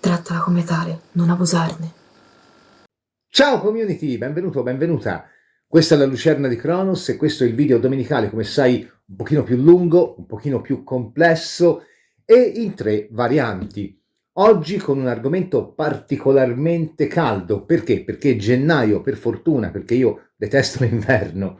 Trattala come tale, non abusarne. Ciao community, benvenuto, benvenuta. Questa è la Lucerna di Cronos e questo è il video domenicale, come sai, un pochino più lungo, un pochino più complesso e in 3 varianti. Oggi con un argomento particolarmente caldo. Perché? Perché gennaio, per fortuna, perché io detesto l'inverno,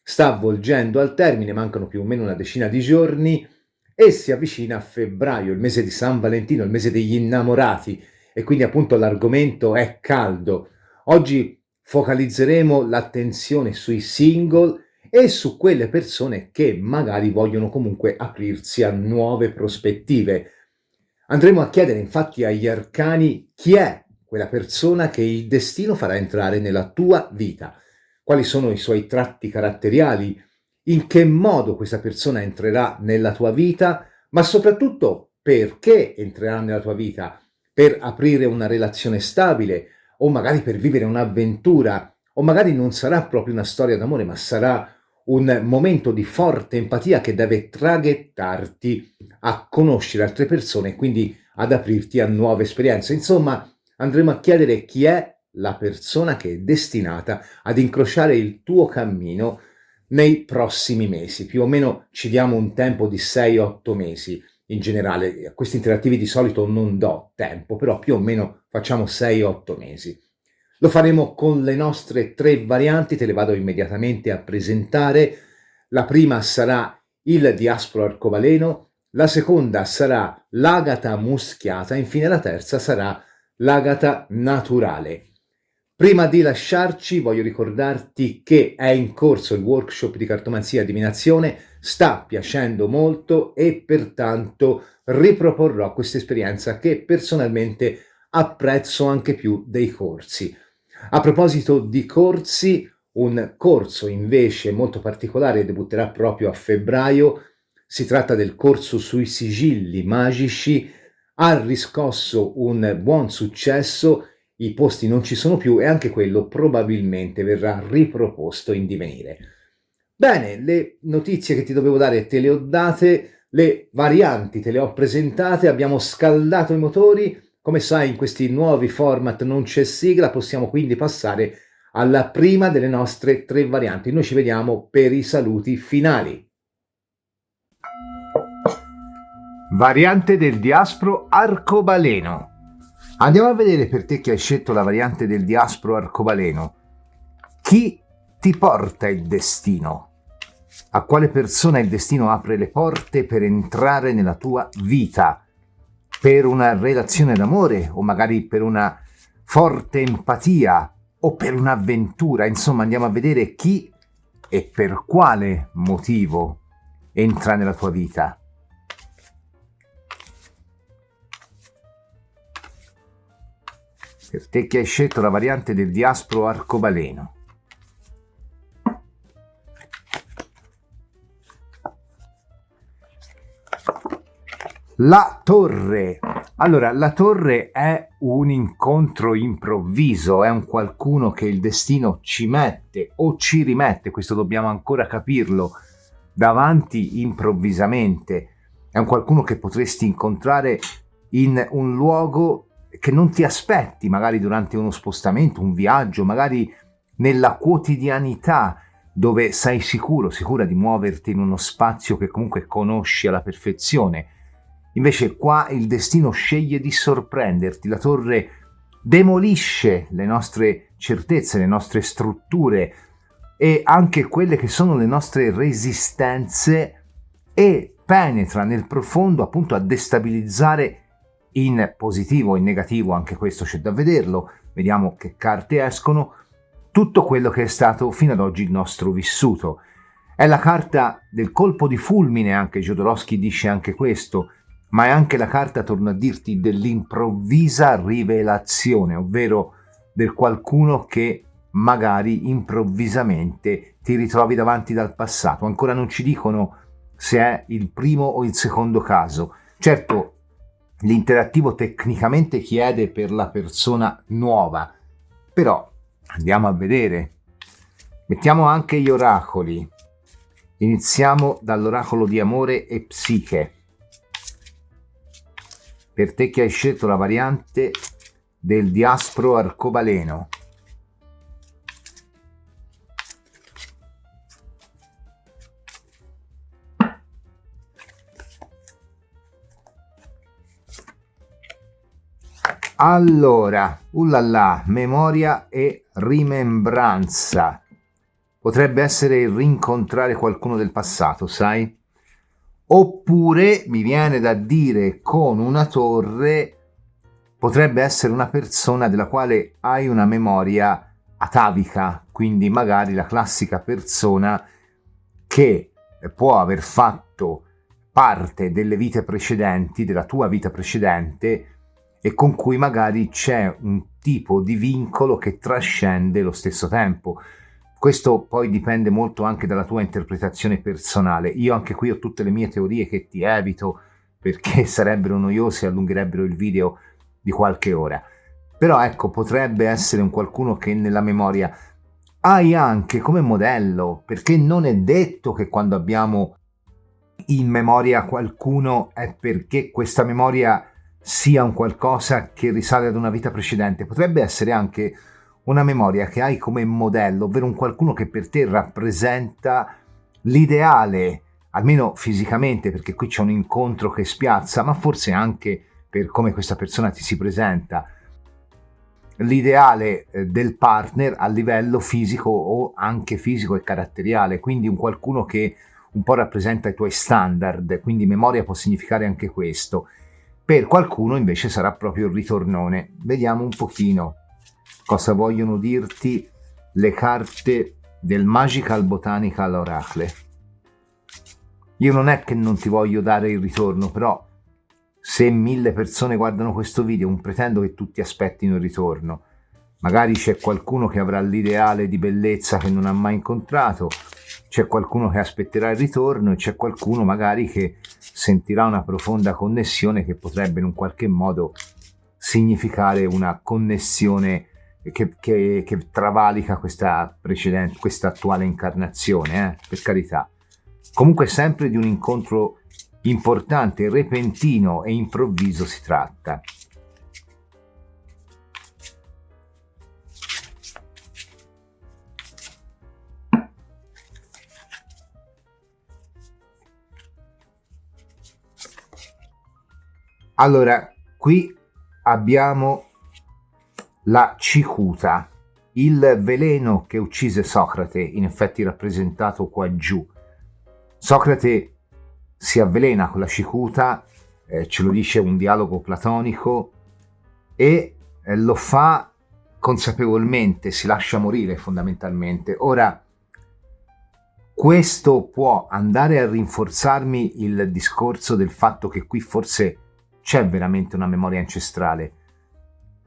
sta avvolgendo al termine, mancano più o meno una decina di giorni e si avvicina a febbraio, il mese di San Valentino, il mese degli innamorati, e quindi appunto l'argomento è caldo. Oggi focalizzeremo l'attenzione sui single e su quelle persone che magari vogliono comunque aprirsi a nuove prospettive. Andremo a chiedere infatti agli arcani chi è quella persona che il destino farà entrare nella tua vita, quali sono i suoi tratti caratteriali, in che modo questa persona entrerà nella tua vita, ma soprattutto perché entrerà nella tua vita, per aprire una relazione stabile o magari per vivere un'avventura, o magari non sarà proprio una storia d'amore, ma sarà un momento di forte empatia che deve traghettarti a conoscere altre persone e quindi ad aprirti a nuove esperienze. Insomma, andremo a chiedere chi è la persona che è destinata ad incrociare il tuo cammino nei prossimi mesi. Più o meno ci diamo un tempo di 6-8 mesi in generale. A questi interattivi di solito non do tempo, però più o meno facciamo 6-8 mesi. Lo faremo con le nostre 3 varianti, te le vado immediatamente a presentare. La prima sarà il diaspro arcobaleno, la seconda sarà l'agata muschiata, infine la terza sarà l'agata naturale. Prima di lasciarci voglio ricordarti che è in corso il workshop di cartomanzia e divinazione, sta piacendo molto e pertanto riproporrò questa esperienza che personalmente apprezzo anche più dei corsi. A proposito di corsi, un corso invece molto particolare debutterà proprio a febbraio. Si tratta del corso sui sigilli magici, ha riscosso un buon successo, i posti non ci sono più e anche quello probabilmente verrà riproposto in divenire. Bene, le notizie che ti dovevo dare te le ho date, le varianti te le ho presentate, abbiamo scaldato i motori. Come sai, in questi nuovi format non c'è sigla, possiamo quindi passare alla prima delle nostre 3 varianti. Noi ci vediamo per i saluti finali. Variante del diaspro arcobaleno. Andiamo a vedere, per te che hai scelto la variante del diaspro arcobaleno, chi ti porta il destino? A quale persona il destino apre le porte per entrare nella tua vita? Per una relazione d'amore o magari per una forte empatia o per un'avventura. Insomma, andiamo a vedere chi e per quale motivo entra nella tua vita. Per te che hai scelto la variante del diaspro arcobaleno. La torre. Allora, la torre è un incontro improvviso, è un qualcuno che il destino ci mette o ci rimette, questo dobbiamo ancora capirlo, davanti improvvisamente. È un qualcuno che potresti incontrare in un luogo che non ti aspetti, magari durante uno spostamento, un viaggio, magari nella quotidianità, dove sei sicura di muoverti in uno spazio che comunque conosci alla perfezione. Invece qua il destino sceglie di sorprenderti, la torre demolisce le nostre certezze, le nostre strutture e anche quelle che sono le nostre resistenze e penetra nel profondo appunto a destabilizzare in positivo o in negativo, anche questo c'è da vederlo, vediamo che carte escono, tutto quello che è stato fino ad oggi il nostro vissuto. È la carta del colpo di fulmine, anche Jodorowsky dice anche questo, ma è anche la carta, torno a dirti, dell'improvvisa rivelazione, ovvero del qualcuno che magari improvvisamente ti ritrovi davanti dal passato. Ancora non ci dicono se è il primo o il secondo caso. Certo, l'interattivo tecnicamente chiede per la persona nuova, però andiamo a vedere. Mettiamo anche gli oracoli. Iniziamo dall'oracolo di amore e psiche. per te che hai scelto la variante del diaspro arcobaleno. Allora, ullala, memoria e rimembranza. Potrebbe essere il rincontrare qualcuno del passato, sai? Oppure, mi viene da dire con una torre, potrebbe essere una persona della quale hai una memoria atavica, quindi magari la classica persona che può aver fatto parte delle vite precedenti, della tua vita precedente, e con cui magari c'è un tipo di vincolo che trascende lo stesso tempo. Questo poi dipende molto anche dalla tua interpretazione personale. Io anche qui ho tutte le mie teorie che ti evito perché sarebbero noiose e allungherebbero il video di qualche ora. Però ecco, potrebbe essere un qualcuno che nella memoria hai anche come modello, perché non è detto che quando abbiamo in memoria qualcuno è perché questa memoria sia un qualcosa che risale ad una vita precedente. Potrebbe essere anche una memoria che hai come modello, ovvero un qualcuno che per te rappresenta l'ideale, almeno fisicamente, perché qui c'è un incontro che spiazza, ma forse anche per come questa persona ti si presenta, l'ideale del partner a livello fisico o anche fisico e caratteriale, quindi un qualcuno che un po' rappresenta i tuoi standard, quindi memoria può significare anche questo. Per qualcuno invece sarà proprio il ritornone. Vediamo un pochino cosa vogliono dirti le carte del Magical Botanical Oracle. Io non è che non ti voglio dare il ritorno, però se 1000 persone guardano questo video non pretendo che tutti aspettino il ritorno. Magari c'è qualcuno che avrà l'ideale di bellezza che non ha mai incontrato, c'è qualcuno che aspetterà il ritorno e c'è qualcuno magari che sentirà una profonda connessione che potrebbe in un qualche modo significare una connessione che travalica questa attuale incarnazione, per carità. Comunque sempre di un incontro importante, repentino e improvviso si tratta. Allora, qui abbiamo la cicuta, il veleno che uccise Socrate, in effetti rappresentato qua giù. Socrate si avvelena con la cicuta, ce lo dice un dialogo platonico, e lo fa consapevolmente, si lascia morire fondamentalmente. Ora, questo può andare a rinforzarmi il discorso del fatto che qui forse c'è veramente una memoria ancestrale,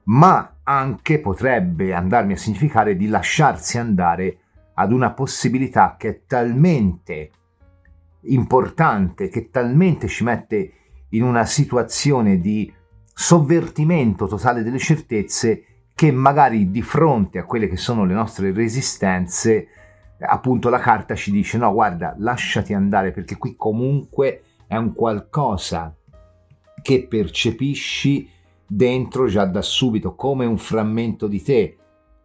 ma anche potrebbe andarmi a significare di lasciarsi andare ad una possibilità che è talmente importante, che talmente ci mette in una situazione di sovvertimento totale delle certezze, che magari di fronte a quelle che sono le nostre resistenze, appunto la carta ci dice no, guarda, lasciati andare, perché qui comunque è un qualcosa che percepisci dentro già da subito come un frammento di te,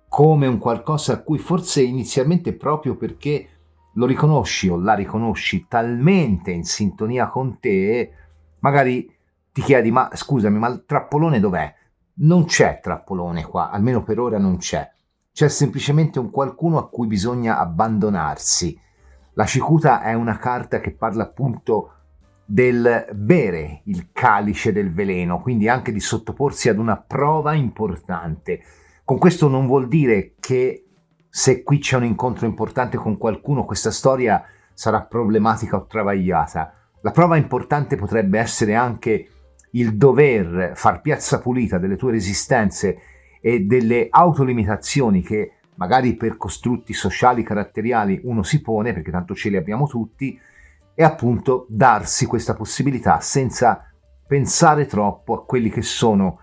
come un qualcosa a cui forse inizialmente, proprio perché lo riconosci o la riconosci talmente in sintonia con te, magari ti chiedi ma scusami, ma il trappolone dov'è? Non c'è trappolone qua, almeno per ora non c'è. C'è semplicemente un qualcuno a cui bisogna abbandonarsi. La cicuta è una carta che parla appunto del bere il calice del veleno, quindi anche di sottoporsi ad una prova importante. Con questo non vuol dire che se qui c'è un incontro importante con qualcuno, questa storia sarà problematica o travagliata. La prova importante potrebbe essere anche il dover far piazza pulita delle tue resistenze e delle autolimitazioni che magari per costrutti sociali, caratteriali uno si pone, perché tanto ce li abbiamo tutti, e appunto darsi questa possibilità senza pensare troppo a quelli che sono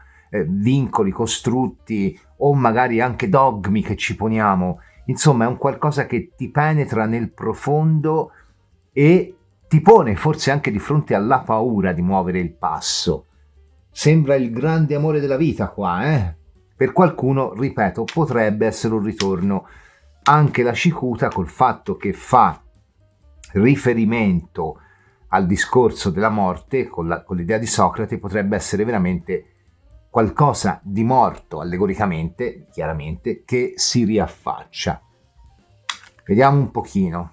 vincoli, costrutti o magari anche dogmi che ci poniamo. Insomma, è un qualcosa che ti penetra nel profondo e ti pone forse anche di fronte alla paura di muovere il passo. Sembra il grande amore della vita qua, eh? Per qualcuno, ripeto, potrebbe essere un ritorno. Anche la cicuta, col fatto che fa riferimento al discorso della morte, con l'idea di Socrate, potrebbe essere veramente qualcosa di morto, allegoricamente, chiaramente, che si riaffaccia. Vediamo un pochino.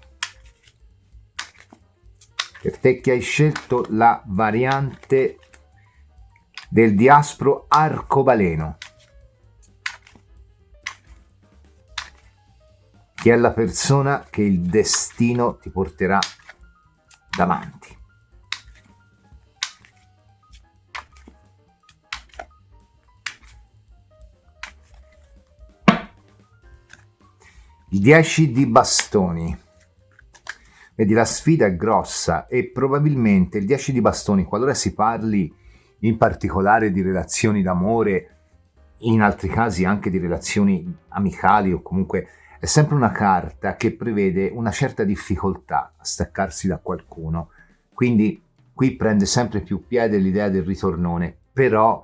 Per te che hai scelto la variante del diaspro arcobaleno. Chi è la persona che il destino ti porterà davanti? Il 10 di bastoni. Vedi, la sfida è grossa e probabilmente il 10 di bastoni, qualora si parli in particolare di relazioni d'amore, in altri casi anche di relazioni amicali o comunque, è sempre una carta che prevede una certa difficoltà a staccarsi da qualcuno. Quindi qui prende sempre più piede l'idea del ritornone, però,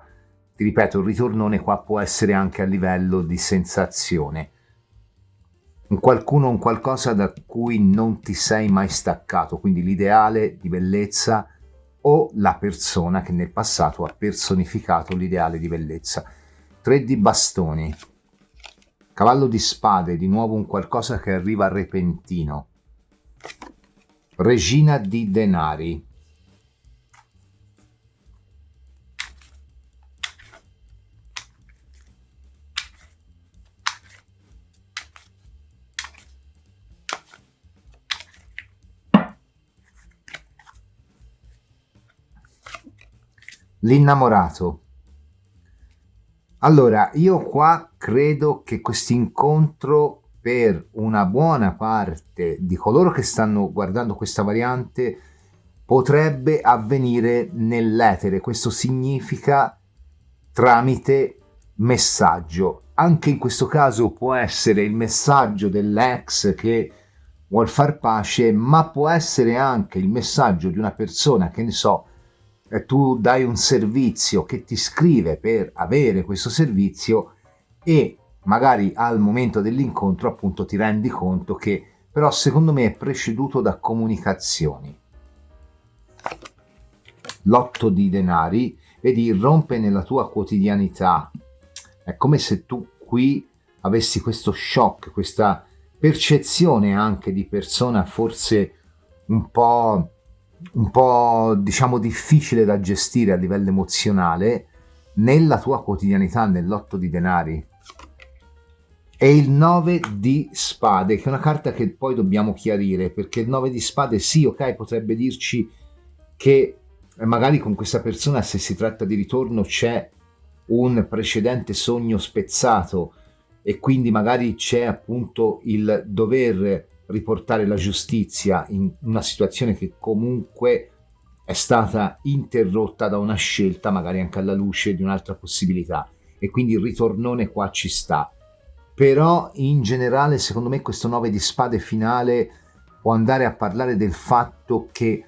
ti ripeto, il ritornone qua può essere anche a livello di sensazione. Un qualcuno, un qualcosa da cui non ti sei mai staccato, quindi l'ideale di bellezza o la persona che nel passato ha personificato l'ideale di bellezza. 3 di bastoni. Cavallo di spade, di nuovo un qualcosa che arriva repentino. Regina di denari. L'innamorato. Allora, io qua credo che questo incontro per una buona parte di coloro che stanno guardando questa variante potrebbe avvenire nell'etere. Questo significa tramite messaggio. Anche in questo caso può essere il messaggio dell'ex che vuol far pace, ma può essere anche il messaggio di una persona, che ne so, tu dai un servizio, che ti scrive per avere questo servizio e magari al momento dell'incontro appunto ti rendi conto che però secondo me è preceduto da comunicazioni. L'8 di denari, vedi, irrompe nella tua quotidianità. È come se tu qui avessi questo shock, questa percezione anche di persona forse un po' diciamo difficile da gestire a livello emozionale nella tua quotidianità, nell'8 di denari. E il 9 di spade, che è una carta che poi dobbiamo chiarire, perché il 9 di spade sì, ok, potrebbe dirci che magari con questa persona, se si tratta di ritorno, c'è un precedente sogno spezzato e quindi magari c'è appunto il dover riportare la giustizia in una situazione che comunque è stata interrotta da una scelta, magari anche alla luce di un'altra possibilità, e quindi il ritornone qua ci sta. Però in generale secondo me questo 9 di spade finale può andare a parlare del fatto che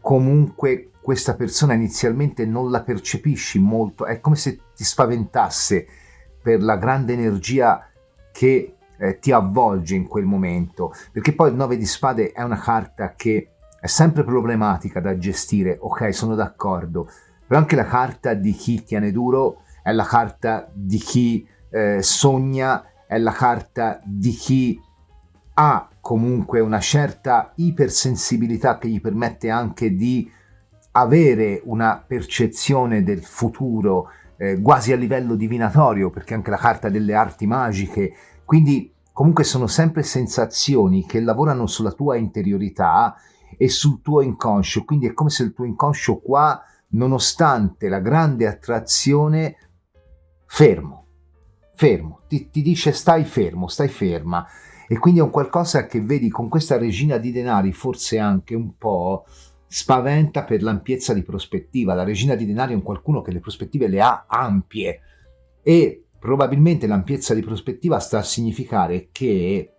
comunque questa persona inizialmente non la percepisci molto, è come se ti spaventasse per la grande energia che ti avvolge in quel momento, perché poi il 9 di spade è una carta che è sempre problematica da gestire, ok, sono d'accordo, però anche la carta di chi tiene duro è la carta di chi sogna, è la carta di chi ha comunque una certa ipersensibilità che gli permette anche di avere una percezione del futuro quasi a livello divinatorio, perché anche la carta delle arti magiche, quindi comunque sono sempre sensazioni che lavorano sulla tua interiorità e sul tuo inconscio, quindi è come se il tuo inconscio qua, nonostante la grande attrazione, fermo, ti dice stai fermo, stai ferma, e quindi è un qualcosa che vedi con questa regina di denari forse anche un po' spaventa per l'ampiezza di prospettiva. La regina di denari è un qualcuno che le prospettive le ha ampie e probabilmente l'ampiezza di prospettiva sta a significare che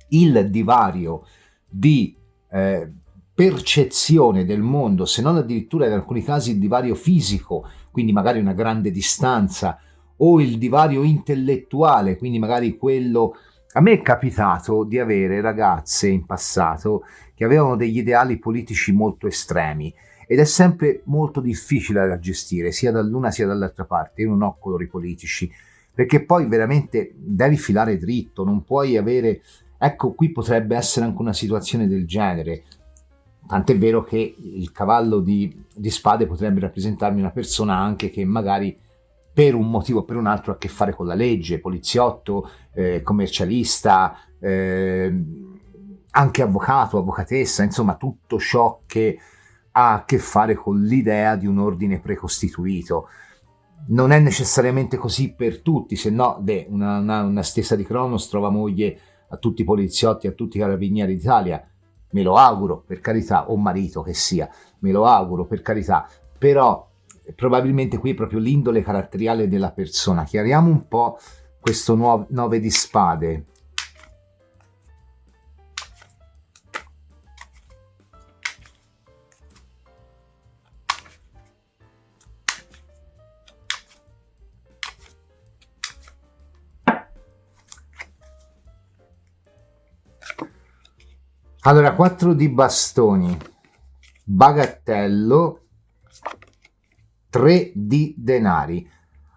il divario di percezione del mondo, se non addirittura in alcuni casi il divario fisico quindi magari una grande distanza, o il divario intellettuale, quindi magari quello... A me è capitato di avere ragazze in passato che avevano degli ideali politici molto estremi ed è sempre molto difficile da gestire, sia dall'una sia dall'altra parte. Io non ho colori politici, perché poi veramente devi filare dritto, non puoi avere... Ecco, qui potrebbe essere anche una situazione del genere, tant'è vero che il cavallo di spade potrebbe rappresentarmi una persona anche che magari per un motivo o per un altro ha a che fare con la legge, poliziotto, commercialista, anche avvocato, avvocatessa, insomma tutto ciò che ha a che fare con l'idea di un ordine precostituito. Non è necessariamente così per tutti, se no una stessa di Cronos trova moglie a tutti i poliziotti, a tutti i carabinieri d'Italia. Me lo auguro, per carità, o marito che sia, me lo auguro, per carità, però probabilmente qui è proprio l'indole caratteriale della persona. Chiariamo un po' questo 9 di spade. Allora, 4 di bastoni, bagattello, 3 di denari.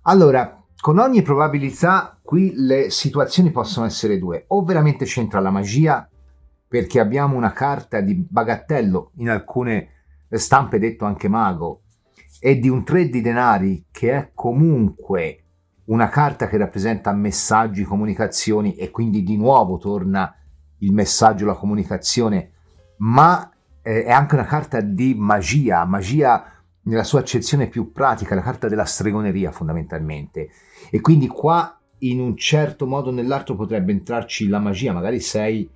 Allora, con ogni probabilità qui le situazioni possono essere due: o veramente c'entra la magia, perché abbiamo una carta di bagattello, in alcune stampe detto anche mago, e di un 3 di denari che è comunque una carta che rappresenta messaggi, comunicazioni, e quindi di nuovo torna il messaggio, la comunicazione, ma è anche una carta di magia nella sua accezione più pratica, la carta della stregoneria fondamentalmente, e quindi qua in un certo modo o nell'altro potrebbe entrarci la magia. Magari sei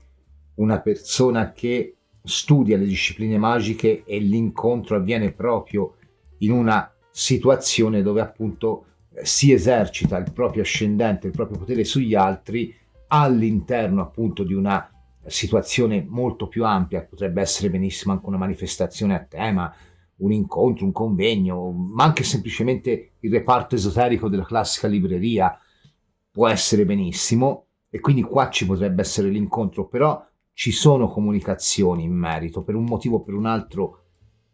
una persona che studia le discipline magiche e l'incontro avviene proprio in una situazione dove appunto si esercita il proprio ascendente, il proprio potere sugli altri all'interno appunto di una situazione molto più ampia. Potrebbe essere benissimo anche una manifestazione a tema, un incontro, un convegno, ma anche semplicemente il reparto esoterico della classica libreria può essere benissimo, e quindi qua ci potrebbe essere l'incontro, però ci sono comunicazioni in merito, per un motivo o per un altro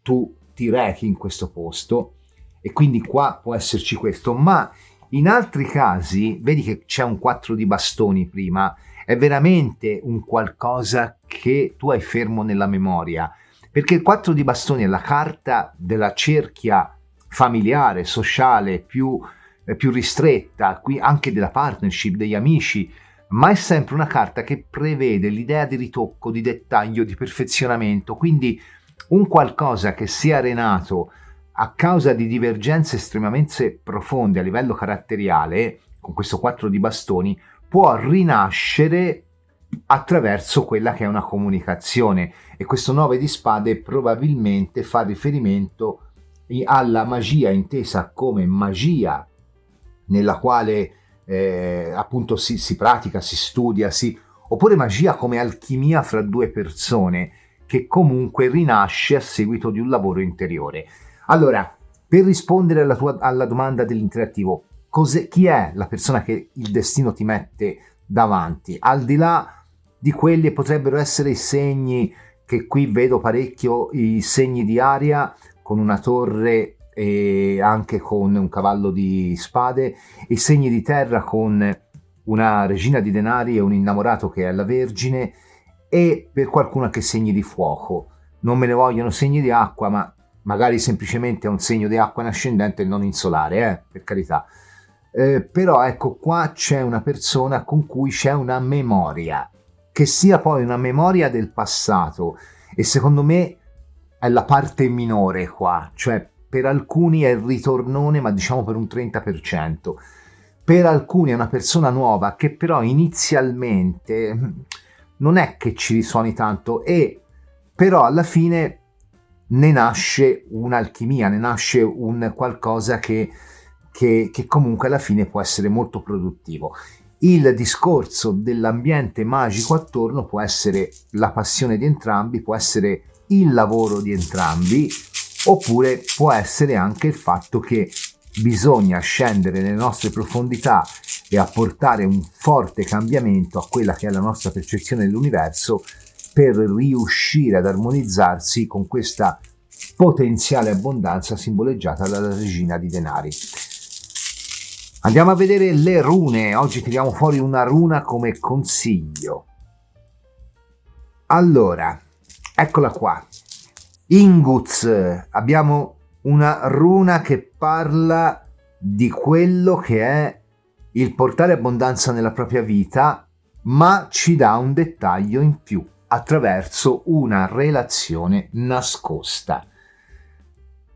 tu ti rechi in questo posto e quindi qua può esserci questo. Ma in altri casi, vedi che c'è un 4 di bastoni prima, è veramente un qualcosa che tu hai fermo nella memoria, perché il 4 di bastoni è la carta della cerchia familiare, sociale, più ristretta, qui anche della partnership, degli amici, ma è sempre una carta che prevede l'idea di ritocco, di dettaglio, di perfezionamento, quindi un qualcosa che sia arenato a causa di divergenze estremamente profonde a livello caratteriale, con questo 4 di bastoni, può rinascere attraverso quella che è una comunicazione, e questo 9 di spade probabilmente fa riferimento alla magia intesa come magia nella quale appunto si pratica, si studia, oppure magia come alchimia fra due persone che comunque rinasce a seguito di un lavoro interiore. Allora, per rispondere alla domanda dell'interattivo, chi è la persona che il destino ti mette davanti? Al di là di quelli potrebbero essere i segni, che qui vedo parecchio, i segni di aria con una torre e anche con un cavallo di spade, i segni di terra con una regina di denari e un innamorato che è la Vergine, e per qualcuno anche segni di fuoco. Non me ne vogliono segni di acqua, ma magari semplicemente è un segno di acqua in ascendente e non in solare, per carità. Però ecco, qua c'è una persona con cui c'è una memoria, che sia poi una memoria del passato, e secondo me è la parte minore qua, cioè per alcuni è il ritornone, ma diciamo per un 30%. Per alcuni è una persona nuova che però inizialmente non è che ci risuoni tanto, e però alla fine ne nasce un'alchimia, ne nasce un qualcosa che comunque alla fine può essere molto produttivo. Il discorso dell'ambiente magico attorno può essere la passione di entrambi, può essere il lavoro di entrambi, oppure può essere anche il fatto che bisogna scendere nelle nostre profondità e apportare un forte cambiamento a quella che è la nostra percezione dell'universo per riuscire ad armonizzarsi con questa potenziale abbondanza simboleggiata dalla regina di denari. Andiamo a vedere le rune. Oggi tiriamo fuori una runa come consiglio. Allora, eccola qua. Inguts. Abbiamo una runa che parla di quello che è il portare abbondanza nella propria vita, ma ci dà un dettaglio in più attraverso una relazione nascosta.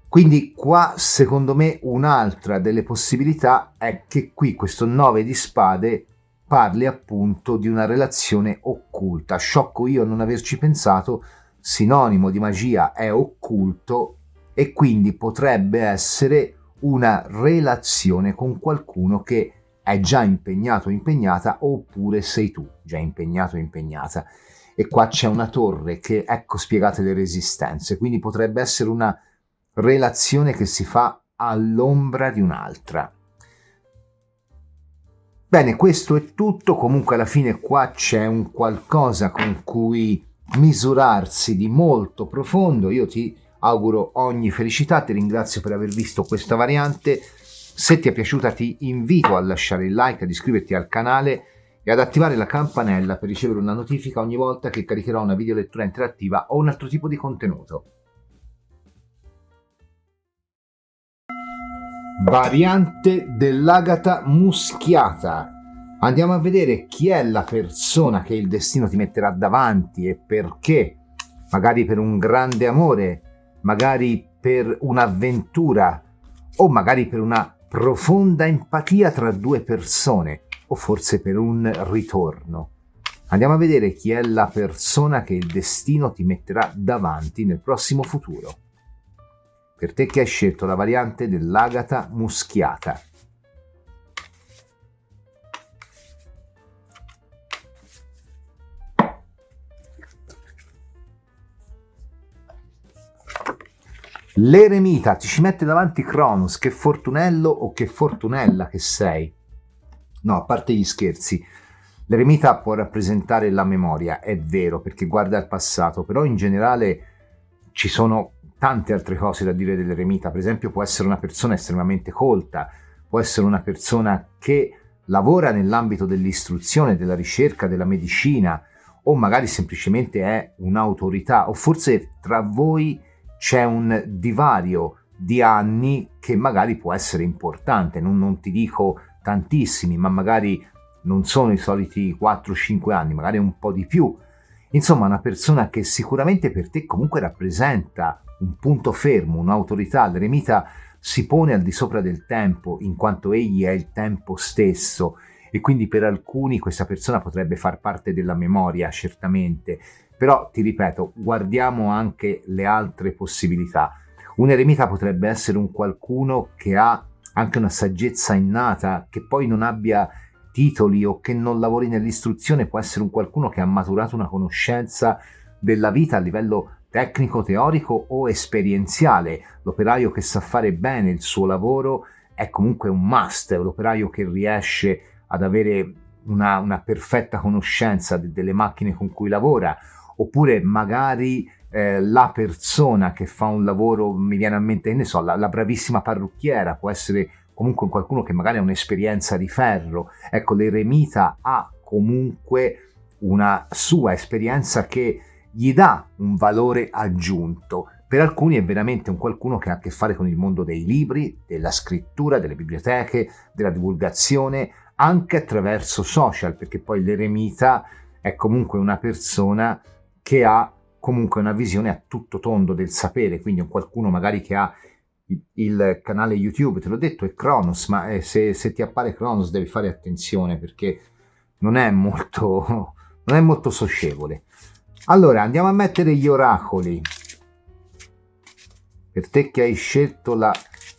Quindi qua, secondo me, un'altra delle possibilità è che qui questo 9 di spade parli appunto di una relazione occulta. Sciocco io a non averci pensato, sinonimo di magia è occulto e quindi potrebbe essere una relazione con qualcuno che è già impegnato o impegnata, oppure sei tu già impegnato o impegnata. E qua c'è una torre che, ecco spiegate le resistenze, quindi potrebbe essere una relazione che si fa all'ombra di un'altra. Bene, questo è tutto. Comunque alla fine qua c'è un qualcosa con cui misurarsi di molto profondo. Io ti auguro ogni felicità, ti ringrazio per aver visto questa variante. Se ti è piaciuta ti invito a lasciare il like, ad iscriverti al canale e ad attivare la campanella per ricevere una notifica ogni volta che caricherò una videolettura interattiva o un altro tipo di contenuto. Variante dell'agata muschiata. Andiamo a vedere chi è la persona che il destino ti metterà davanti e perché. Magari per un grande amore, magari per un'avventura o magari per una profonda empatia tra due persone o forse per un ritorno. Andiamo a vedere chi è la persona che il destino ti metterà davanti nel prossimo futuro. Per te che hai scelto la variante dell'agata muschiata. L'eremita ti ci mette davanti Cronos, che fortunello o che fortunella che sei. No, a parte gli scherzi, l'eremita può rappresentare la memoria, è vero, perché guarda al passato, però in generale ci sono tante altre cose da dire dell'eremita. Per esempio può essere una persona estremamente colta, può essere una persona che lavora nell'ambito dell'istruzione, della ricerca, della medicina, o magari semplicemente è un'autorità, o forse tra voi c'è un divario di anni che magari può essere importante. Non ti dico tantissimi, ma magari non sono i soliti 4-5 anni, magari un po' di più. Insomma, una persona che sicuramente per te comunque rappresenta un punto fermo, un'autorità. L'eremita si pone al di sopra del tempo, in quanto egli è il tempo stesso, e quindi per alcuni questa persona potrebbe far parte della memoria, certamente. Però, ti ripeto, guardiamo anche le altre possibilità. Un eremita potrebbe essere un qualcuno che ha anche una saggezza innata, che poi non abbia titoli o che non lavori nell'istruzione, può essere un qualcuno che ha maturato una conoscenza della vita a livello tecnico, teorico o esperienziale. L'operaio che sa fare bene il suo lavoro è comunque un must, l'operaio che riesce ad avere una perfetta conoscenza delle macchine con cui lavora, oppure magari la persona che fa un lavoro, mi viene a mente, ne so, la bravissima parrucchiera, può essere comunque qualcuno che magari ha un'esperienza di ferro. Ecco, l'eremita ha comunque una sua esperienza che gli dà un valore aggiunto. Per alcuni è veramente un qualcuno che ha a che fare con il mondo dei libri, della scrittura, delle biblioteche, della divulgazione, anche attraverso social, perché poi l'eremita è comunque una persona che ha comunque una visione a tutto tondo del sapere, quindi un qualcuno magari che ha il canale YouTube, te l'ho detto, è Cronos, ma se ti appare Cronos devi fare attenzione perché non è molto socievole. Allora, andiamo a mettere gli oracoli. Per te che hai scelto la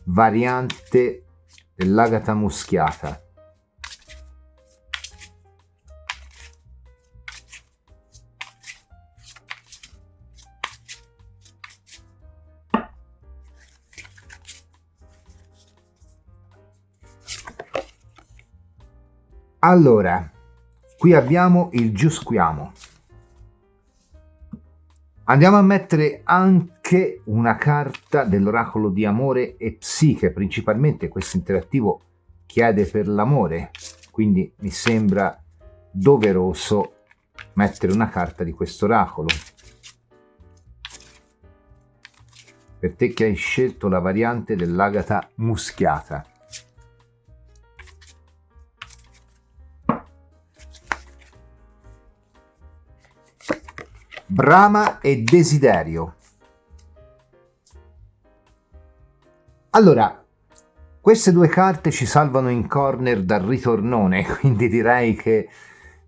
variante dell'agata muschiata. Allora, qui abbiamo il giusquiamo. Andiamo a mettere anche una carta dell'oracolo di amore e psiche, principalmente questo interattivo chiede per l'amore, quindi mi sembra doveroso mettere una carta di questo oracolo. Per te che hai scelto la variante dell'agata muschiata. Brama e desiderio. Allora, queste due carte ci salvano in corner dal ritornone, quindi direi che,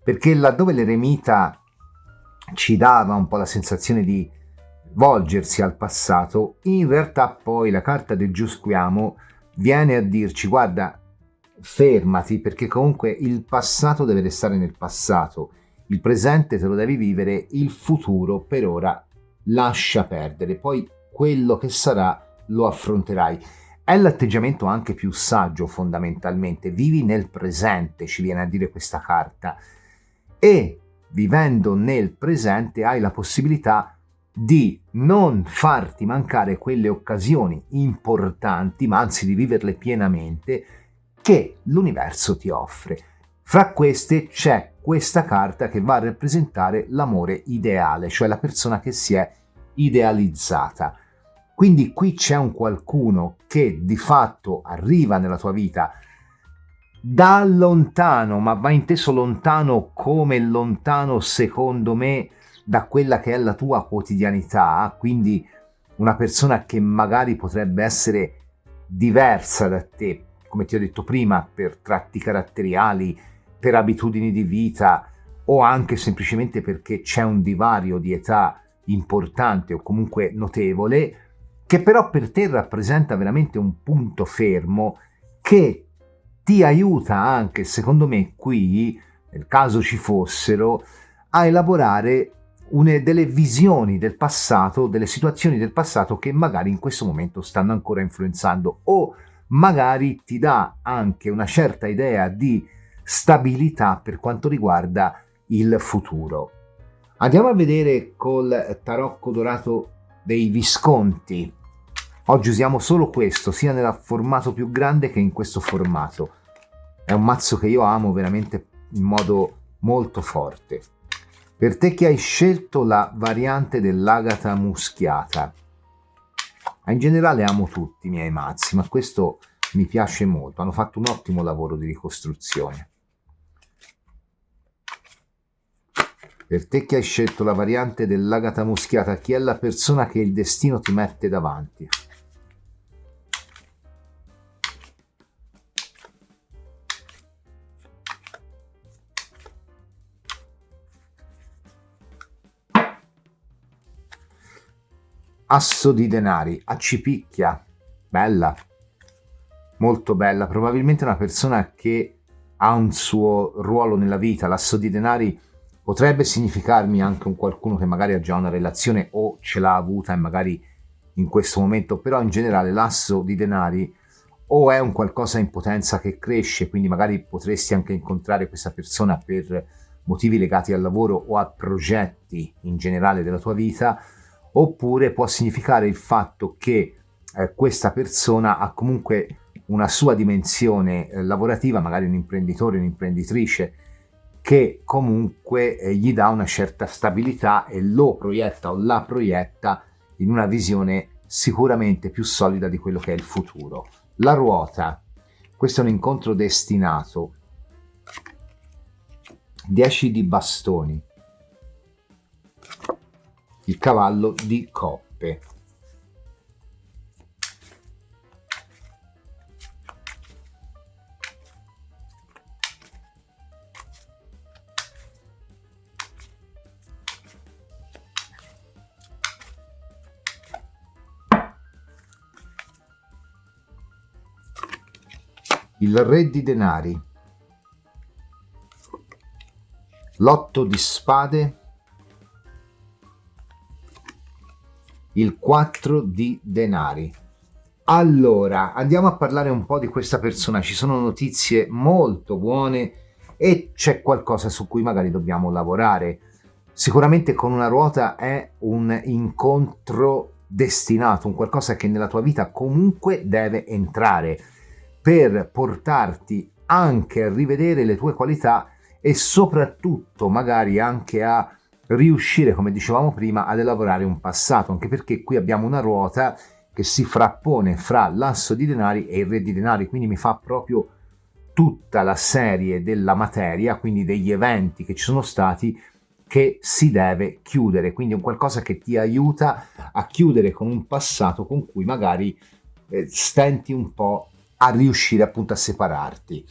perché laddove l'eremita ci dava un po' la sensazione di volgersi al passato, in realtà poi la carta del giusquiamo viene a dirci: guarda, fermati, perché comunque il passato deve restare nel passato, il presente te lo devi vivere, il futuro per ora lascia perdere, poi quello che sarà lo affronterai. È l'atteggiamento anche più saggio, fondamentalmente. Vivi nel presente, ci viene a dire questa carta, e vivendo nel presente hai la possibilità di non farti mancare quelle occasioni importanti, ma anzi di viverle pienamente, che l'universo ti offre. Fra queste c'è questa carta che va a rappresentare l'amore ideale, cioè la persona che si è idealizzata. Quindi qui c'è un qualcuno che di fatto arriva nella tua vita da lontano, ma va inteso lontano come lontano, secondo me, da quella che è la tua quotidianità, quindi una persona che magari potrebbe essere diversa da te, come ti ho detto prima, per tratti caratteriali, per abitudini di vita, o anche semplicemente perché c'è un divario di età importante o comunque notevole, che però per te rappresenta veramente un punto fermo che ti aiuta anche, secondo me, qui, nel caso ci fossero, a elaborare delle visioni del passato, delle situazioni del passato che magari in questo momento stanno ancora influenzando, o magari ti dà anche una certa idea di stabilità per quanto riguarda il futuro. Andiamo a vedere col tarocco dorato dei Visconti. Oggi usiamo solo questo, sia nel formato più grande che in questo formato. È un mazzo che io amo veramente in modo molto forte. Per te che hai scelto la variante dell'agata muschiata. In generale amo tutti i miei mazzi, ma questo mi piace molto. Hanno fatto un ottimo lavoro di ricostruzione. Per te che hai scelto la variante dell'agata muschiata, chi è la persona che il destino ti mette davanti? Asso di denari, accipicchia, bella, molto bella, probabilmente una persona che ha un suo ruolo nella vita. L'asso di denari potrebbe significarmi anche un qualcuno che magari ha già una relazione o ce l'ha avuta e magari in questo momento, però in generale l'asso di denari o è un qualcosa in potenza che cresce, quindi magari potresti anche incontrare questa persona per motivi legati al lavoro o a progetti in generale della tua vita, oppure può significare il fatto che questa persona ha comunque una sua dimensione lavorativa, magari un imprenditore, un'imprenditrice, che comunque gli dà una certa stabilità e lo proietta o la proietta in una visione sicuramente più solida di quello che è il futuro. La ruota, questo è un incontro destinato. 10 di bastoni. Il cavallo di coppe. Il re di denari. L'otto di spade. Il 4 di denari. Allora, andiamo a parlare un po' di questa persona. Ci sono notizie molto buone e c'è qualcosa su cui magari dobbiamo lavorare. Sicuramente con una ruota è un incontro destinato, un qualcosa che nella tua vita comunque deve entrare per portarti anche a rivedere le tue qualità e soprattutto magari anche a riuscire, come dicevamo prima, ad elaborare un passato, anche perché qui abbiamo una ruota che si frappone fra l'asso di denari e il re di denari, quindi mi fa proprio tutta la serie della materia, quindi degli eventi che ci sono stati, che si deve chiudere, quindi è un qualcosa che ti aiuta a chiudere con un passato con cui magari stenti un po' a riuscire appunto a separarti.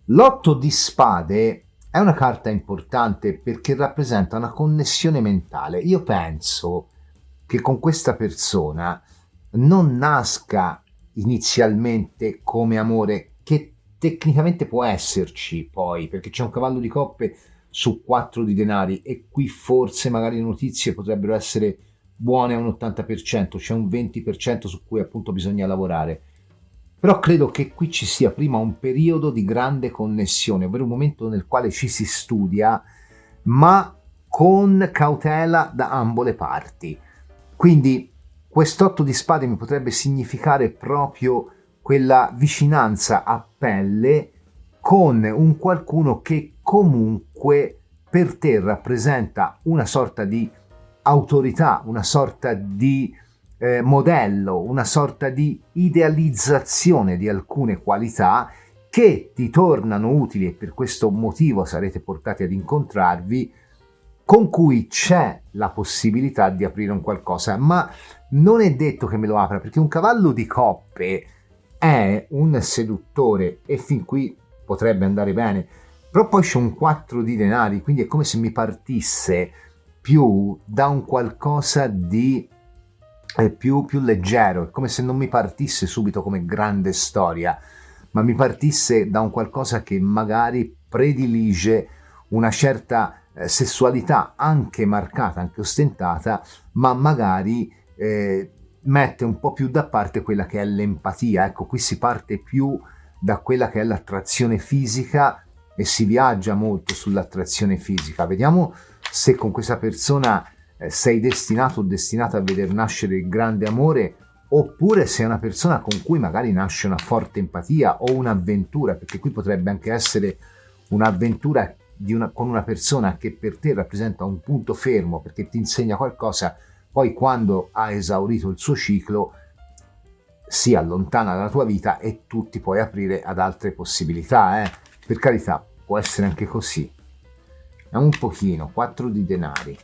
L'otto di spade è una carta importante perché rappresenta una connessione mentale. Io penso che con questa persona non nasca inizialmente come amore, che tecnicamente può esserci poi, perché c'è un cavallo di coppe su 4 di denari e qui forse magari le notizie potrebbero essere buone a un 80%, c'è un 20% su cui appunto bisogna lavorare. Però credo che qui ci sia prima un periodo di grande connessione, ovvero un momento nel quale ci si studia, ma con cautela da ambo le parti. Quindi quest'otto di spade mi potrebbe significare proprio quella vicinanza a pelle con un qualcuno che comunque per te rappresenta una sorta di autorità, una sorta di modello, una sorta di idealizzazione di alcune qualità che ti tornano utili e per questo motivo sarete portati ad incontrarvi, con cui c'è la possibilità di aprire un qualcosa, ma non è detto che me lo apra, perché un cavallo di coppe è un seduttore e fin qui potrebbe andare bene, però poi c'è un 4 di denari, quindi è come se mi partisse più da un qualcosa di più leggero, è come se non mi partisse subito come grande storia, ma mi partisse da un qualcosa che magari predilige una certa sessualità anche marcata, anche ostentata, ma magari mette un po' più da parte quella che è l'empatia. Ecco, qui si parte più da quella che è l'attrazione fisica e si viaggia molto sull'attrazione fisica. Vediamo se con questa persona sei destinato o destinata a veder nascere il grande amore, oppure sei una persona con cui magari nasce una forte empatia o un'avventura, perché qui potrebbe anche essere un'avventura con una persona che per te rappresenta un punto fermo perché ti insegna qualcosa, poi quando ha esaurito il suo ciclo si allontana dalla tua vita e tu ti puoi aprire ad altre possibilità. Per carità, può essere anche così. Vediamo un pochino, 4 di denari.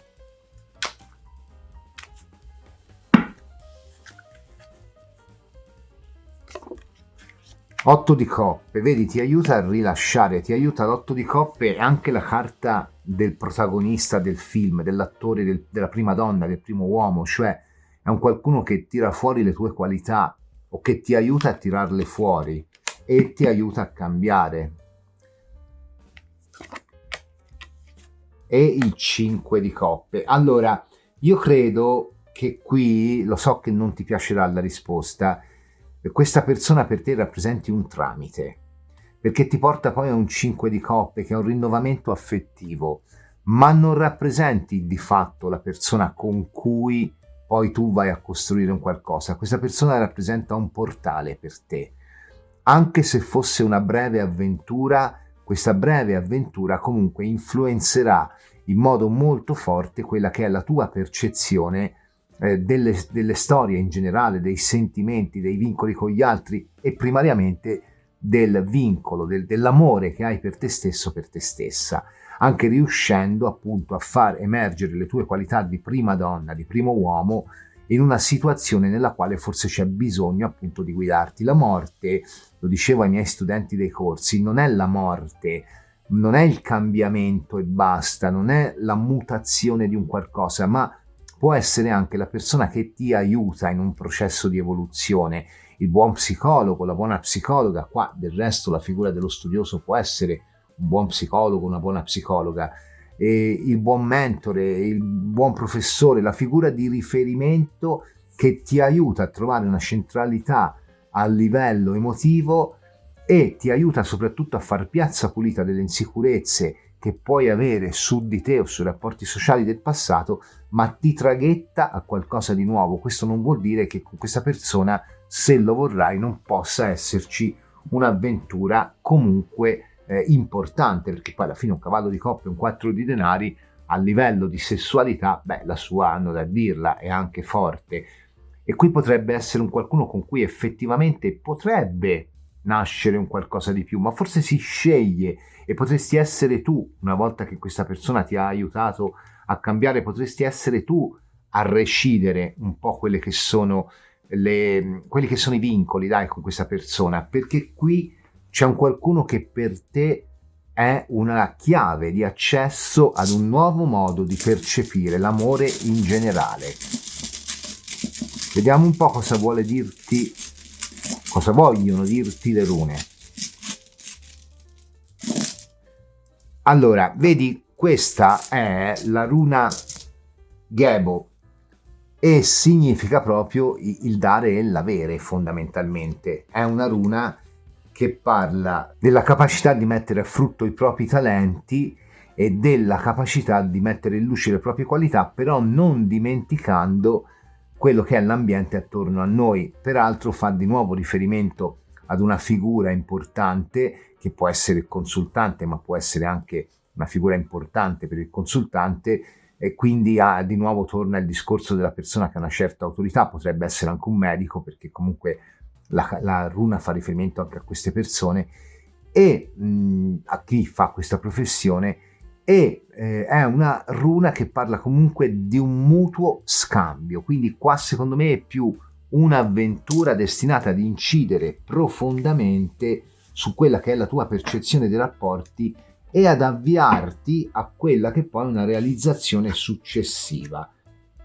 8 di coppe, vedi, ti aiuta a rilasciare, ti aiuta l'8 di coppe, è anche la carta del protagonista del film, dell'attore, della prima donna, del primo uomo, cioè è un qualcuno che tira fuori le tue qualità o che ti aiuta a tirarle fuori e ti aiuta a cambiare. E il 5 di coppe. Allora, io credo che qui, lo so che non ti piacerà la risposta, questa persona per te rappresenti un tramite, perché ti porta poi a un 5 di coppe che è un rinnovamento affettivo, ma non rappresenti di fatto la persona con cui poi tu vai a costruire un qualcosa. Questa persona rappresenta un portale per te. Anche se fosse una breve avventura, questa breve avventura comunque influenzerà in modo molto forte quella che è la tua percezione delle storie in generale, dei sentimenti, dei vincoli con gli altri e primariamente del vincolo, dell'amore che hai per te stesso, per te stessa, anche riuscendo appunto a far emergere le tue qualità di prima donna, di primo uomo, in una situazione nella quale forse c'è bisogno appunto di guidarti. La morte, lo dicevo ai miei studenti dei corsi, non è la morte, non è il cambiamento e basta, non è la mutazione di un qualcosa, ma può essere anche la persona che ti aiuta in un processo di evoluzione. Il buon psicologo, la buona psicologa, qua del resto la figura dello studioso può essere un buon psicologo, una buona psicologa, e il buon mentore, il buon professore, la figura di riferimento che ti aiuta a trovare una centralità a livello emotivo e ti aiuta soprattutto a far piazza pulita delle insicurezze che puoi avere su di te o sui rapporti sociali del passato, ma ti traghetta a qualcosa di nuovo. Questo non vuol dire che con questa persona, se lo vorrai, non possa esserci un'avventura comunque importante, perché poi alla fine un cavallo di coppia, un 4 di denari, a livello di sessualità, la sua hanno da dirla, è anche forte. E qui potrebbe essere un qualcuno con cui effettivamente potrebbe nascere un qualcosa di più, ma forse si sceglie, e potresti essere tu, una volta che questa persona ti ha aiutato a cambiare, potresti essere tu a recidere un po' quelli che sono i vincoli, dai, con questa persona, perché qui c'è un qualcuno che per te è una chiave di accesso ad un nuovo modo di percepire l'amore in generale. Vediamo un po' cosa vogliono dirti le rune. Allora, vedi, questa è la runa Gebo e significa proprio il dare e l'avere, fondamentalmente. È una runa che parla della capacità di mettere a frutto i propri talenti e della capacità di mettere in luce le proprie qualità, però non dimenticando quello che è l'ambiente attorno a noi. Peraltro fa di nuovo riferimento ad una figura importante, che può essere il consultante, ma può essere anche una figura importante per il consultante, e quindi di nuovo torna il discorso della persona che ha una certa autorità, potrebbe essere anche un medico, perché comunque la runa fa riferimento anche a queste persone e a chi fa questa professione, e è una runa che parla comunque di un mutuo scambio, quindi qua secondo me è più un'avventura destinata ad incidere profondamente su quella che è la tua percezione dei rapporti e ad avviarti a quella che poi è una realizzazione successiva.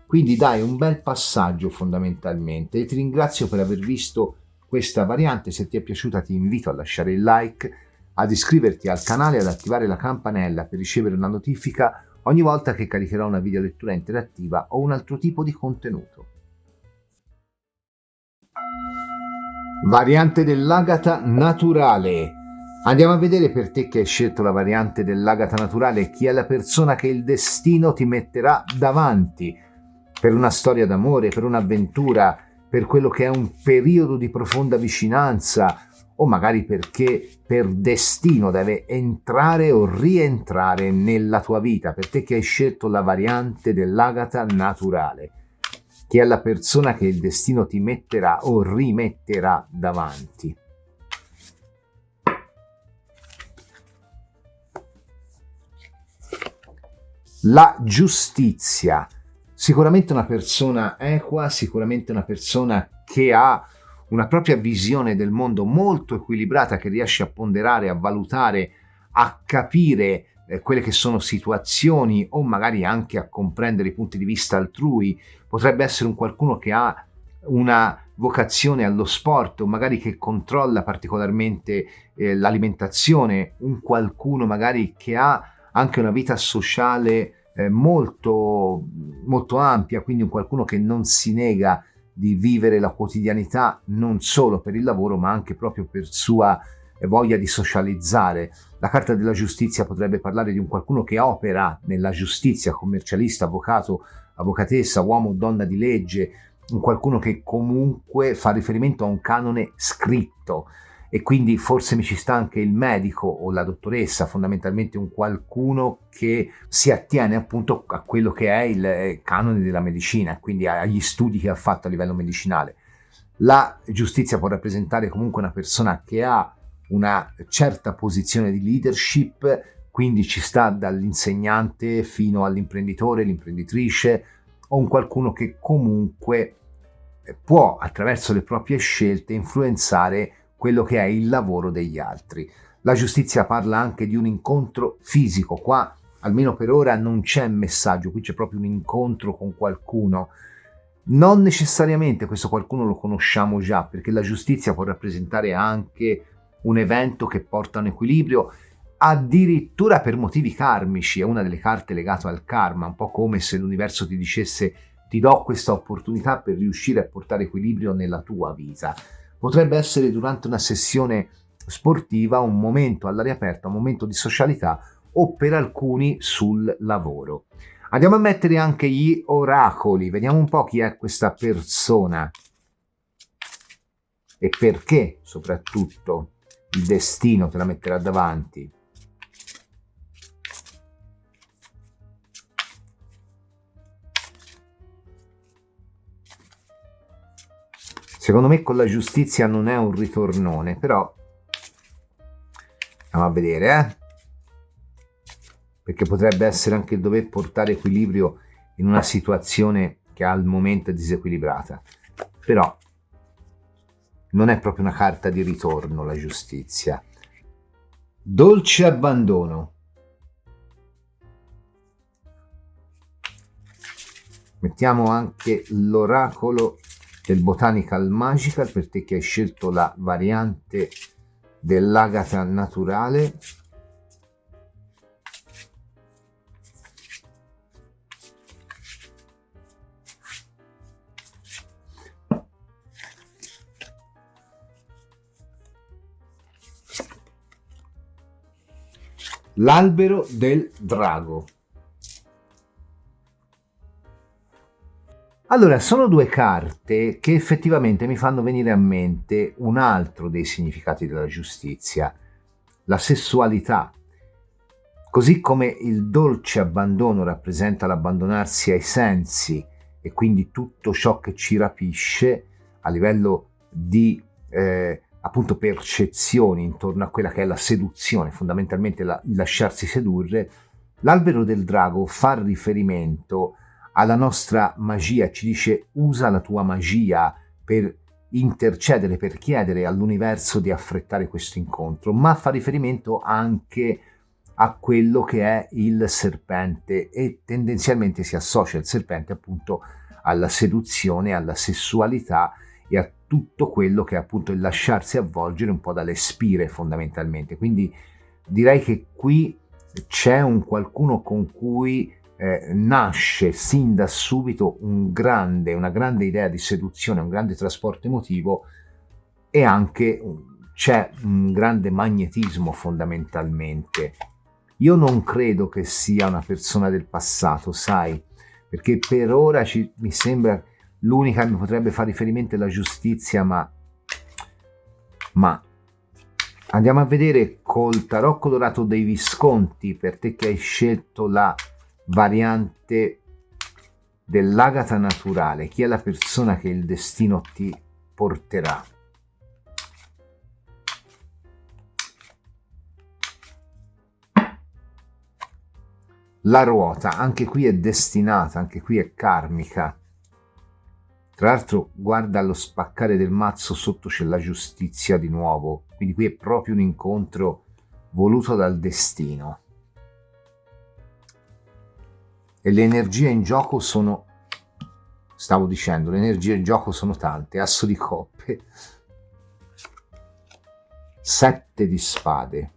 Quindi dai, un bel passaggio fondamentalmente, e ti ringrazio per aver visto questa variante. Se ti è piaciuta ti invito a lasciare il like, ad iscriverti al canale e ad attivare la campanella per ricevere una notifica ogni volta che caricherò una video lettura interattiva o un altro tipo di contenuto. Variante dell'agata naturale. Andiamo a vedere per te che hai scelto la variante dell'agata naturale chi è la persona che il destino ti metterà davanti per una storia d'amore, per un'avventura, per quello che è un periodo di profonda vicinanza, o magari perché per destino deve entrare o rientrare nella tua vita. Per te che hai scelto la variante dell'agata naturale, chi è la persona che il destino ti metterà o rimetterà davanti. La giustizia. Sicuramente una persona equa, sicuramente una persona che ha una propria visione del mondo molto equilibrata, che riesce a ponderare, a valutare, a capire quelle che sono situazioni o magari anche a comprendere i punti di vista altrui. Potrebbe essere un qualcuno che ha una vocazione allo sport o magari che controlla particolarmente l'alimentazione, un qualcuno magari che ha anche una vita sociale molto, molto ampia, quindi un qualcuno che non si nega di vivere la quotidianità non solo per il lavoro ma anche proprio per sua voglia di socializzare. La carta della giustizia potrebbe parlare di un qualcuno che opera nella giustizia, commercialista, avvocato, avvocatessa, uomo o donna di legge, un qualcuno che comunque fa riferimento a un canone scritto, e quindi forse mi ci sta anche il medico o la dottoressa, fondamentalmente un qualcuno che si attiene appunto a quello che è il canone della medicina, quindi agli studi che ha fatto a livello medicinale. La giustizia può rappresentare comunque una persona che ha una certa posizione di leadership, quindi ci sta dall'insegnante fino all'imprenditore, l'imprenditrice, o un qualcuno che comunque può attraverso le proprie scelte influenzare quello che è il lavoro degli altri. La giustizia parla anche di un incontro fisico. Qua, almeno per ora, non c'è messaggio, qui c'è proprio un incontro con qualcuno. Non necessariamente questo qualcuno lo conosciamo già, perché la giustizia può rappresentare anche un evento che porta a un equilibrio, addirittura per motivi karmici. È una delle carte legate al karma, un po' come se l'universo ti dicesse: ti do questa opportunità per riuscire a portare equilibrio nella tua vita. Potrebbe essere durante una sessione sportiva, un momento all'aria aperta, un momento di socialità o per alcuni sul lavoro. Andiamo a mettere anche gli oracoli, vediamo un po' chi è questa persona e perché soprattutto il destino te la metterà davanti. Secondo me con la giustizia non è un ritornone, però andiamo a vedere, perché potrebbe essere anche il dover portare equilibrio in una situazione che al momento è disequilibrata, però non è proprio una carta di ritorno la giustizia. Dolce abbandono. Mettiamo anche l'oracolo del Botanical Magical per te che hai scelto la variante dell'agata naturale. L'albero del drago. Allora, sono due carte che effettivamente mi fanno venire a mente un altro dei significati della giustizia, la sessualità. Così come il dolce abbandono rappresenta l'abbandonarsi ai sensi e quindi tutto ciò che ci rapisce a livello di appunto percezioni intorno a quella che è la seduzione, fondamentalmente il lasciarsi sedurre, l'albero del drago fa riferimento alla nostra magia, ci dice usa la tua magia per intercedere, per chiedere all'universo di affrettare questo incontro, ma fa riferimento anche a quello che è il serpente e tendenzialmente si associa il serpente appunto alla seduzione, alla sessualità e a tutto quello che è appunto il lasciarsi avvolgere un po' dalle spire fondamentalmente. Quindi direi che qui c'è un qualcuno con cui nasce sin da subito una grande idea di seduzione, un grande trasporto emotivo e anche c'è un grande magnetismo fondamentalmente. Io non credo che sia una persona del passato, sai, perché per ora mi sembra l'unica che mi potrebbe fare riferimento è la giustizia, ma andiamo a vedere col tarot colorato dei Visconti, per te che hai scelto la variante dell'agata naturale, chi è la persona che il destino ti porterà? La ruota, anche qui è destinata, anche qui è karmica. Tra l'altro guarda allo spaccare del mazzo, sotto c'è la giustizia di nuovo, quindi qui è proprio un incontro voluto dal destino. E le energie in gioco sono, stavo dicendo, le energie in gioco sono tante, asso di coppe, 7 di spade,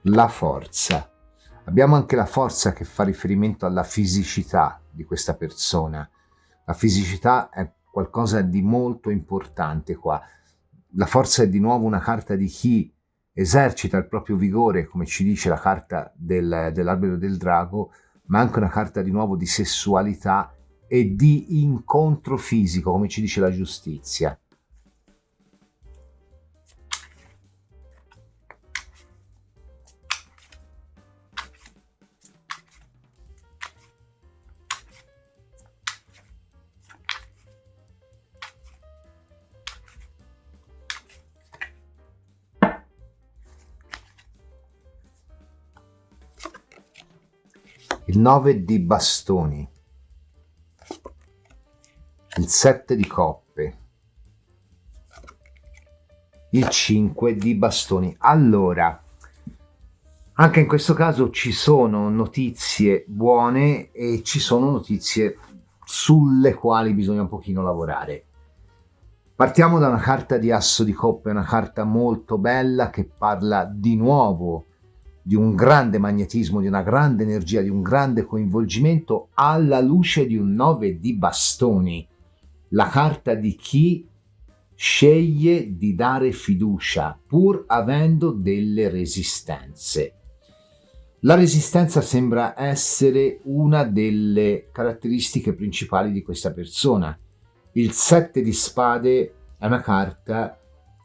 la forza. Abbiamo anche la forza che fa riferimento alla fisicità di questa persona. La fisicità è qualcosa di molto importante qua. La forza è di nuovo una carta di chi esercita il proprio vigore, come ci dice la carta dell'albero del drago, ma anche una carta di nuovo di sessualità e di incontro fisico, come ci dice la giustizia. Il 9 di bastoni, il 7 di coppe, il 5 di bastoni. Allora, anche in questo caso ci sono notizie buone e ci sono notizie sulle quali bisogna un pochino lavorare. Partiamo da una carta di asso di coppe, una carta molto bella che parla di nuovo di un grande magnetismo, di una grande energia, di un grande coinvolgimento alla luce di un 9 di bastoni, la carta di chi sceglie di dare fiducia pur avendo delle resistenze. La resistenza sembra essere una delle caratteristiche principali di questa persona. Il 7 di spade è una carta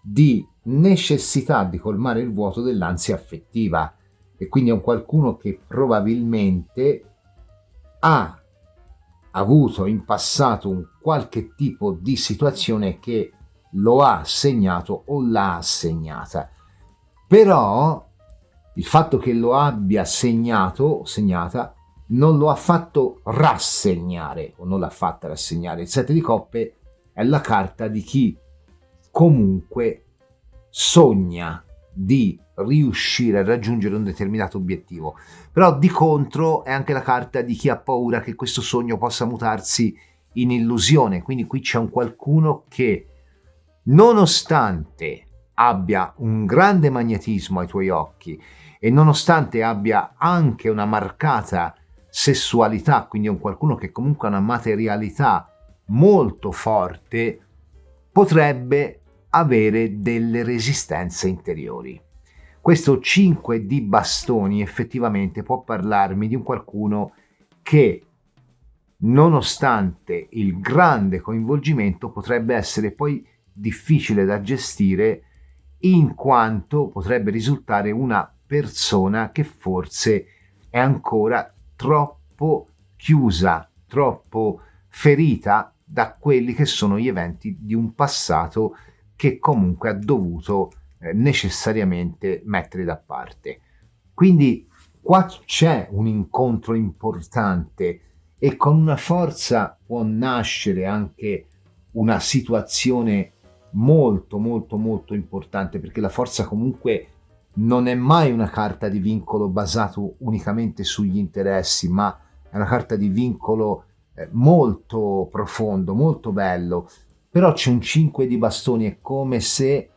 di necessità di colmare il vuoto dell'ansia affettiva e quindi è un qualcuno che probabilmente ha avuto in passato un qualche tipo di situazione che lo ha segnato o l'ha segnata. Però il fatto che lo abbia segnato o segnata non lo ha fatto rassegnare o non l'ha fatta rassegnare. Il 7 di coppe è la carta di chi comunque sogna di riuscire a raggiungere un determinato obiettivo, però di contro è anche la carta di chi ha paura che questo sogno possa mutarsi in illusione. Quindi qui c'è un qualcuno che, nonostante abbia un grande magnetismo ai tuoi occhi e nonostante abbia anche una marcata sessualità, quindi è un qualcuno che comunque ha una materialità molto forte, potrebbe avere delle resistenze interiori. Questo 5 di bastoni effettivamente può parlarmi di un qualcuno che, nonostante il grande coinvolgimento, potrebbe essere poi difficile da gestire, in quanto potrebbe risultare una persona che forse è ancora troppo chiusa, troppo ferita da quelli che sono gli eventi di un passato che comunque ha dovuto necessariamente mettere da parte. Quindi qua c'è un incontro importante e con una forza può nascere anche una situazione molto molto molto importante, perché la forza comunque non è mai una carta di vincolo basato unicamente sugli interessi, ma è una carta di vincolo molto profondo, molto bello. Però c'è un 5 di bastoni, è come se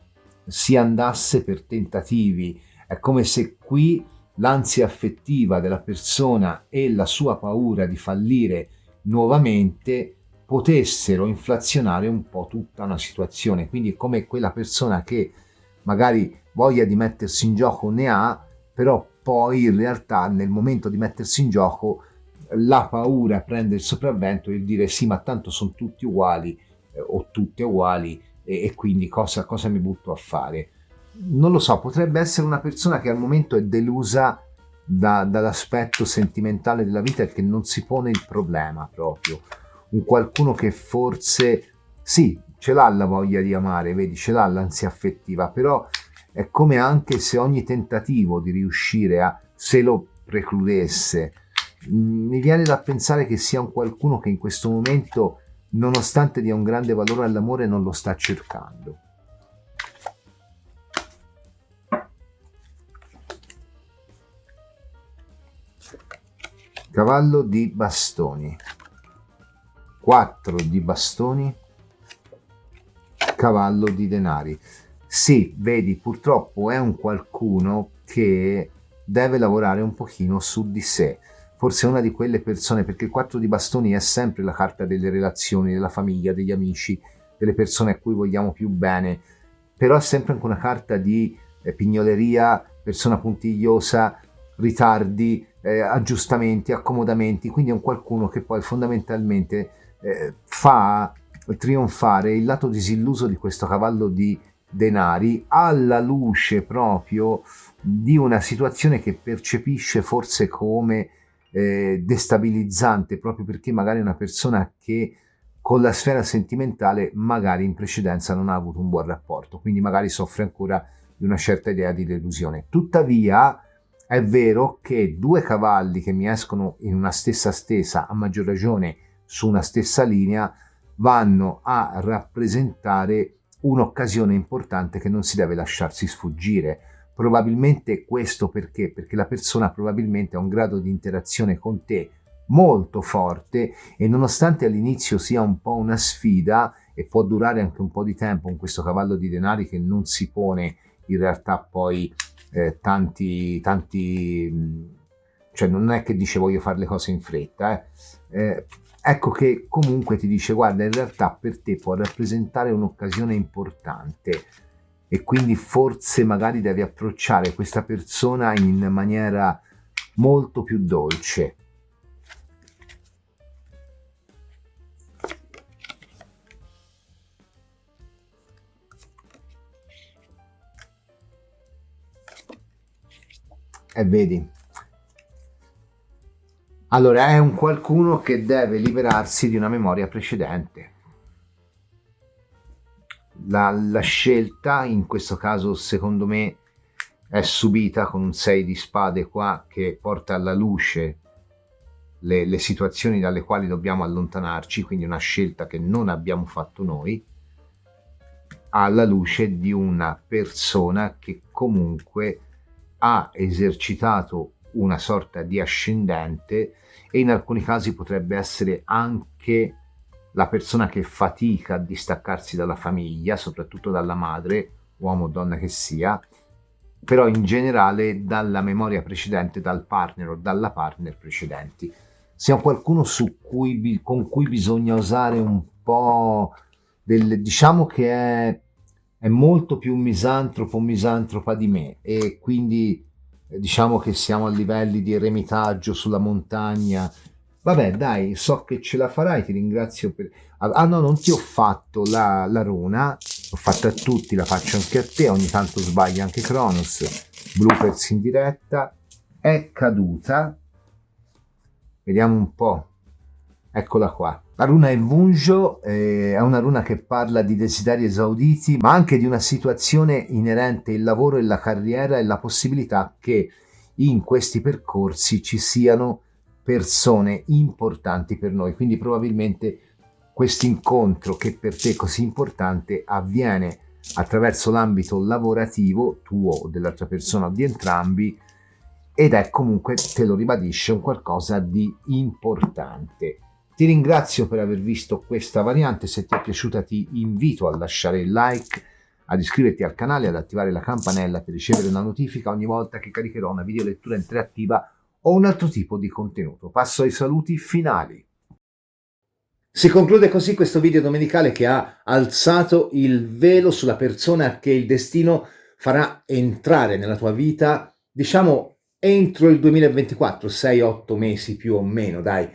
si andasse per tentativi, è come se qui l'ansia affettiva della persona e la sua paura di fallire nuovamente potessero inflazionare un po' tutta una situazione. Quindi è come quella persona che magari voglia di mettersi in gioco ne ha, però poi in realtà nel momento di mettersi in gioco la paura prende il sopravvento e il dire sì, ma tanto sono tutti uguali o tutte uguali e quindi cosa mi butto a fare? Non lo so, potrebbe essere una persona che al momento è delusa dall'aspetto sentimentale della vita e che non si pone il problema proprio. Un qualcuno che forse sì, ce l'ha la voglia di amare, vedi, ce l'ha l'ansia affettiva, però è come anche se ogni tentativo di riuscire a, se lo precludesse. Mi viene da pensare che sia un qualcuno che in questo momento, nonostante dia un grande valore all'amore, non lo sta cercando. Cavallo di bastoni, 4 di bastoni, cavallo di denari. Sì, vedi, purtroppo è un qualcuno che deve lavorare un pochino su di sé. Forse è una di quelle persone, perché il 4 di bastoni è sempre la carta delle relazioni, della famiglia, degli amici, delle persone a cui vogliamo più bene, però è sempre anche una carta di pignoleria, persona puntigliosa, ritardi, aggiustamenti, accomodamenti. Quindi è un qualcuno che poi fondamentalmente fa trionfare il lato disilluso di questo cavallo di denari alla luce proprio di una situazione che percepisce forse come destabilizzante, proprio perché magari è una persona che con la sfera sentimentale magari in precedenza non ha avuto un buon rapporto, quindi magari soffre ancora di una certa idea di delusione. Tuttavia è vero che due cavalli che mi escono in una stessa stesa, a maggior ragione su una stessa linea, vanno a rappresentare un'occasione importante che non si deve lasciarsi sfuggire. Probabilmente questo perché la persona probabilmente ha un grado di interazione con te molto forte e nonostante all'inizio sia un po' una sfida e può durare anche un po' di tempo con questo cavallo di denari che non si pone in realtà poi tanti cioè non è che dice voglio fare le cose in fretta, ecco che comunque ti dice: guarda, in realtà per te può rappresentare un'occasione importante e quindi forse magari devi approcciare questa persona in maniera molto più dolce. E vedi? Allora è un qualcuno che deve liberarsi di una memoria precedente. La scelta, in questo caso secondo me, è subita con un 6 di spade qua che porta alla luce le situazioni dalle quali dobbiamo allontanarci, quindi una scelta che non abbiamo fatto noi, alla luce di una persona che comunque ha esercitato una sorta di ascendente e in alcuni casi potrebbe essere anche la persona che fatica a distaccarsi dalla famiglia, soprattutto dalla madre, uomo o donna che sia, però in generale dalla memoria precedente, dal partner o dalla partner precedenti. Sia qualcuno con cui bisogna usare un po' diciamo che è molto più misantropa di me, e quindi diciamo che siamo a livelli di eremitaggio sulla montagna. Vabbè, dai, so che ce la farai, ti ringrazio per... Ah no, non ti ho fatto la runa, l'ho fatta a tutti, la faccio anche a te, ogni tanto sbaglia anche Cronos. Bloopers in diretta, è caduta, vediamo un po', eccola qua. La runa è Vunjo, è una runa che parla di desideri esauditi, ma anche di una situazione inerente il lavoro e la carriera e la possibilità che in questi percorsi ci siano persone importanti per noi. Quindi probabilmente questo incontro, che per te è così importante, avviene attraverso l'ambito lavorativo tuo o dell'altra persona o di entrambi, ed è comunque, te lo ribadisce, un qualcosa di importante. Ti ringrazio per aver visto questa variante. Se ti è piaciuta ti invito a lasciare il like, ad iscriverti al canale e ad attivare la campanella per ricevere una notifica ogni volta che caricherò una video lettura interattiva o un altro tipo di contenuto. Passo ai saluti finali. Si conclude così questo video domenicale che ha alzato il velo sulla persona che il destino farà entrare nella tua vita, diciamo entro il 2024, 6-8 mesi più o meno, dai.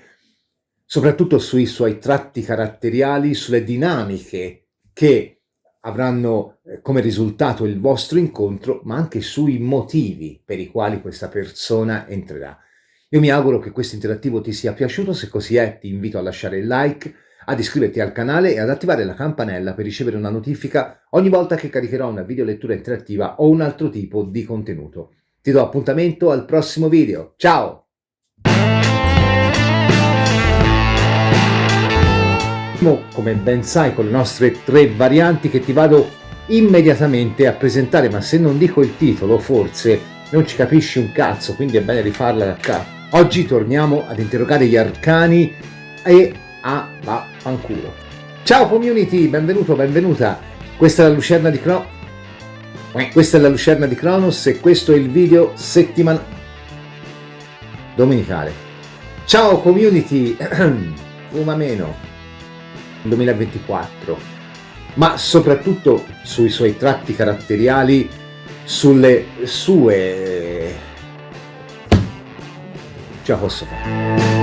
Soprattutto sui suoi tratti caratteriali, sulle dinamiche che avranno come risultato il vostro incontro, ma anche sui motivi per i quali questa persona entrerà. Io mi auguro che questo interattivo ti sia piaciuto. Se così è, ti invito a lasciare il like, ad iscriverti al canale e ad attivare la campanella per ricevere una notifica ogni volta che caricherò una video lettura interattiva o un altro tipo di contenuto. Ti do appuntamento al prossimo video. Ciao! Come ben sai, con le nostre 3 varianti che ti vado immediatamente a presentare, ma se non dico il titolo forse non ci capisci un cazzo, quindi è bene rifarla da capo. Oggi torniamo ad interrogare gli arcani e a vaffanculo. Ciao community, benvenuto, benvenuta. Questa è la Lucerna di Cronos e questo è il video domenicale. Ciao community, fuma meno 2024, ma soprattutto sui suoi tratti caratteriali, sulle sue... ce la posso fare.